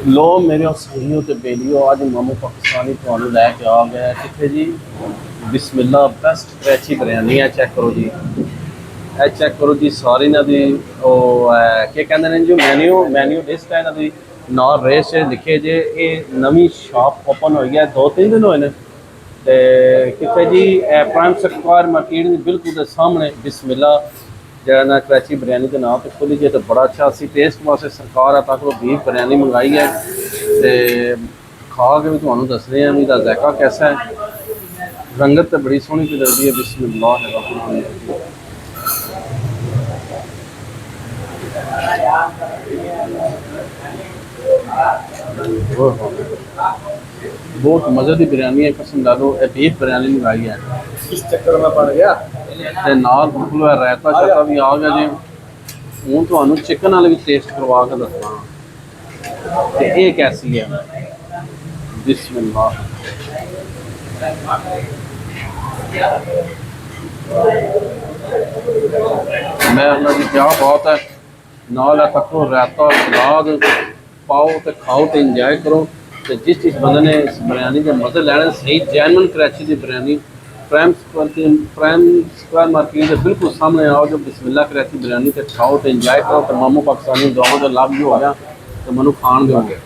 लो मेरे सहीओ ते बेलियो अज मामू पाकिस्तानी तुहानू लैके आ गया कितने जी बिस्मिल्ला बेस्ट क्रैची बिरयानी है। चेक करो जी, ए चेक करो जी सारी इन्हां दी क्या कहते हैं जी मैन्यू लिस्ट है इन्हां दी नाल रेस लिखे जे। ये नवी शॉप ओपन हुई है 2-3 दिन हुए हैं ते कितने जी प्राइम स्क्वायर मार्केट बिल्कुल के सामने बिस्मिल्ला जरा ना कराची बिरयानी के नाम पर खुली जी। तो बड़ा अच्छा असी टेस्ट वास्ते सरकार तक बीफ बिरयानी मंगाई है तो खा के भी तुहानू दसने हैं भी इसका जायका कैसा है। रंगत तो बड़ी सोहनी पी लगती है। बिस्मिल्लाह बहुत मज़े की बिरयानी है। कसम ला लो बीफ बिरयानी मंगाई है। इस चक्कर में पड़ गया ते नाल बिल्कुल रायता शायता भी आ गया जी। हूँ तो चिकन वाले भी टेस्ट करवा के दसना कि ये कैसी है। बिस्मिल्लाह मैं जी क्या बात है। नाल तको रायता सलाद पाओ तो खाओ तो इंजॉय करो। तो जिस जिस बंदे ने इस बिरयानी के मजे लैने सही जैनवन कराची की बिरयानी प्राइम स्क्वायर मार्केट के बिल्कुल सामने आओ जो बिस्मिल्ला कराची बिरयानी तो खाओ तो इंजॉय करो। तो मामू पाकिस्तानी दुआओं का लाभ भी हो गया तो मनु खान दोगे।